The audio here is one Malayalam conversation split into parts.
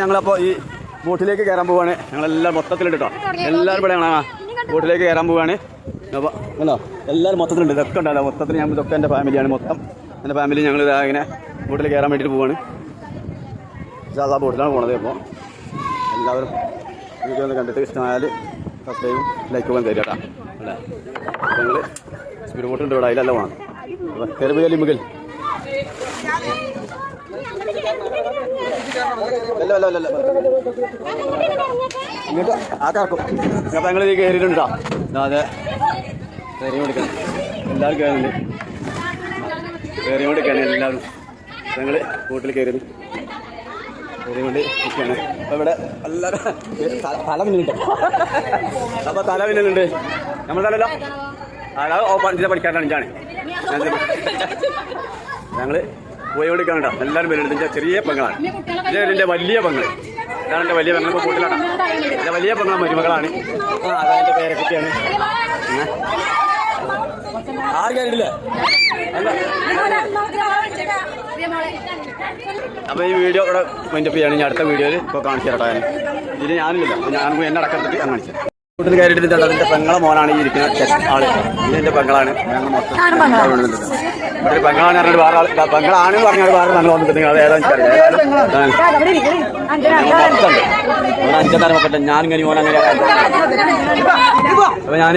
ഞങ്ങളപ്പോൾ ഈ ബോട്ടിലേക്ക് കയറാൻ പോവാണ്. ഞങ്ങളെല്ലാം മൊത്തത്തിലുണ്ട് കേട്ടോ. എല്ലാവരും ഇവിടെ കാണാം ബോട്ടിലേക്ക് കയറാൻ പോവാണ്. അപ്പോൾ അല്ലോ എല്ലാവരും മൊത്തത്തിലുണ്ട്. ഇതൊക്കെ ഉണ്ടല്ലോ മൊത്തത്തിൽ. ഞങ്ങൾ ഇതൊക്കെ എൻ്റെ ഫാമിലിയാണ്. മൊത്തം എൻ്റെ ഫാമിലി ഞങ്ങൾ ഇങ്ങനെ ബോട്ടിൽ കയറാൻ വേണ്ടിയിട്ട് പോവാണ്. ആ ബോട്ടിലാണ് പോണത്. അപ്പോൾ എല്ലാവരും വീഡിയോ ഒന്ന് കണ്ടിട്ട് ഇഷ്ടമായാൽ സബ്സ്ക്രൈബും ലൈക്കും തരും കേട്ടോ. അല്ലേ ഞങ്ങൾ സ്പീഡ് ബോട്ടുണ്ട് ഇവിടെ. അതിലല്ല പോകണം. അപ്പോൾ കയറി ലിമുകൾ ഇങ്ങോട്ട് ആക്കാക്കും. അപ്പം ഞങ്ങൾ ഈ കയറിയിട്ടുണ്ട് കേട്ടോ. അതെ കയറി കൊടുക്കണം. എല്ലാവരും കയറുന്നുണ്ട്. കയറി കൊണ്ടിരിക്കുകയാണ് എല്ലാവരും. ഞങ്ങൾ ബോട്ടിൽ കയറി കൊണ്ട് നിൽക്കുകയാണ്. അപ്പോൾ ഇവിടെ എല്ലാവരും തല പിന്നുണ്ട്. അപ്പോൾ തല പിന്നുന്നുണ്ട്. നമ്മൾ തലല്ലോ ഓപ്പൺ പഠിക്കാനാണ് ഞാൻ. ഞങ്ങൾ പോയി കൊടുക്കാൻ കേട്ടോ. എല്ലാവരും വരുന്നുണ്ട്. ചെറിയ പെങ്ങളാണ്. ഇതിൻ്റെ വലിയ പെങ്ങൾ. ഇതാണ് എൻ്റെ വലിയ പെങ്ങൾ. ഇപ്പോൾ കൂട്ടിലാണ്. എൻ്റെ വലിയ പെങ്ങൾ മരുമകളാണ്. അതെൻ്റെ പേരൊക്കെയാണ്. ആര് കാര്യമില്ല. അപ്പോൾ ഈ വീഡിയോ ഇവിടെ മൈൻഡപ്പ് ചെയ്യാണ്. ഞാൻ അടുത്ത വീഡിയോയിൽ ഇപ്പോൾ കാണിച്ചു തരട്ടോ. ഇതിന് ഞാനില്ല. ഞാൻ എന്നെ അടക്കത്തിട്ട് ഞാൻ കാണിച്ചു തരാം. വീട്ടിൽ കയറിയിട്ട് അതിൻ്റെ പെങ്ങളെ മോനാണ് ഈ ഇരിക്കുന്ന ആള്. ഇതിൻ്റെ പെങ്ങളാണ്. ഞങ്ങൾ മൊത്തം ഇവിടെ പെങ്ങളാണ് പറഞ്ഞിട്ട് വേറെ ആൾ പെങ്ങളാണെന്ന് പറഞ്ഞാൽ വേറെ നല്ല വന്നിട്ടുണ്ടെങ്കിൽ അത് ഏതാ എനിക്കറിയാം. ഓൻ അഞ്ചെന്നാലും പറ്റില്ല. ഞാനിങ്ങനെ ഓൻ അങ്ങനെ. അപ്പോൾ ഞാൻ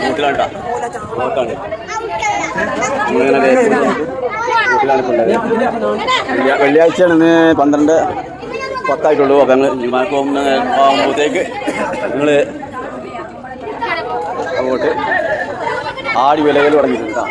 വീട്ടിലാണ്ടാ നോക്കാണ്. വീട്ടിലാണ് കൊണ്ടുപോയത്. വെള്ളിയാഴ്ചയാണ് ഇന്ന് 12:10 അപ്പോൾ ഞങ്ങൾ പോകുമ്പോഴത്തേക്ക് നിങ്ങൾ അങ്ങോട്ട് ആടി വിലകൾ തുടങ്ങിയിട്ടുണ്ട്.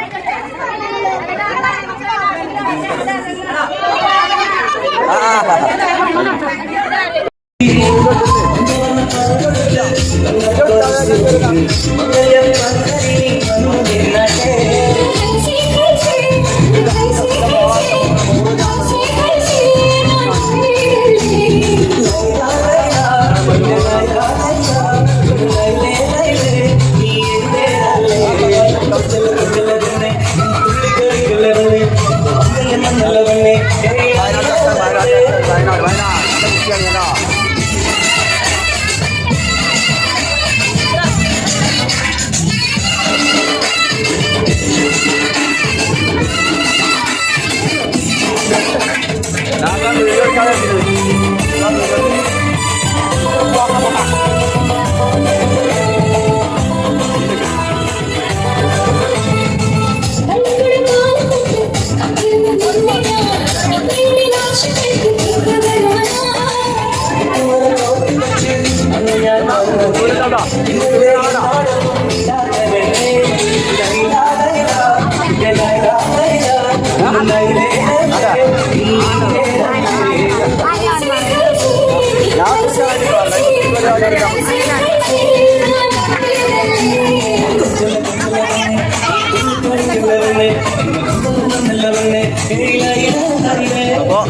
അപ്പോൾ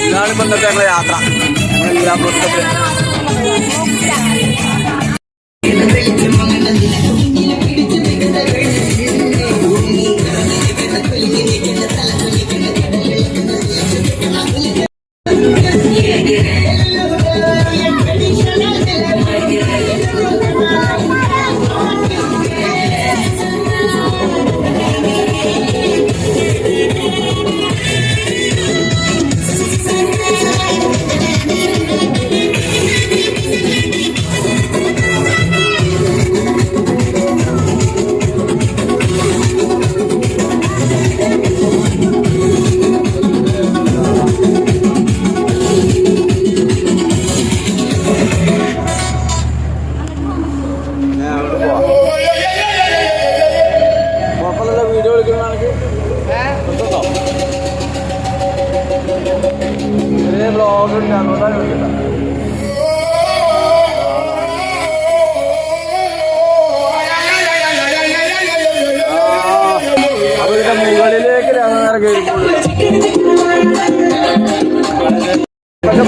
ഇതാണ് ഇപ്പം ഇന്നത്തെ ഞങ്ങളുടെ യാത്ര. ഞങ്ങളെല്ലാം മൊത്തത്തിൽ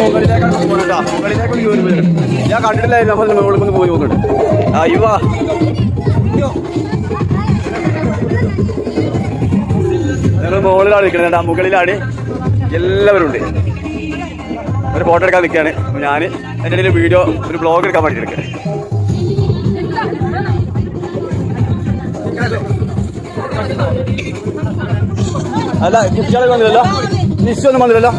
മുകളിലേക്ക് മുകളിലേക്ക് ജോലി പോയിട്ടുണ്ട്. ഞാൻ കണ്ടിട്ടില്ലായിരുന്നു. നമ്മൾ മുകളിൽ ഒന്ന് പോയി പോകുന്നുണ്ട്. അയ്യോ ഞങ്ങൾ മുകളിലാണ് നിൽക്കുന്നത്. മുകളിലാണ് എല്ലാവരും ഉണ്ട്. ഒരു ഫോട്ടോ എടുക്കാൻ നിൽക്കുകയാണ്. ഞാൻ എൻ്റെ ഇടയിൽ വീഡിയോ ഒരു ബ്ലോഗ് എടുക്കാൻ വേണ്ടി എടുക്കുക. അല്ല കുട്ടികളൊക്കെ വന്നില്ലല്ലോ, നിശ്ചയൊന്നും വന്നില്ലല്ലോ.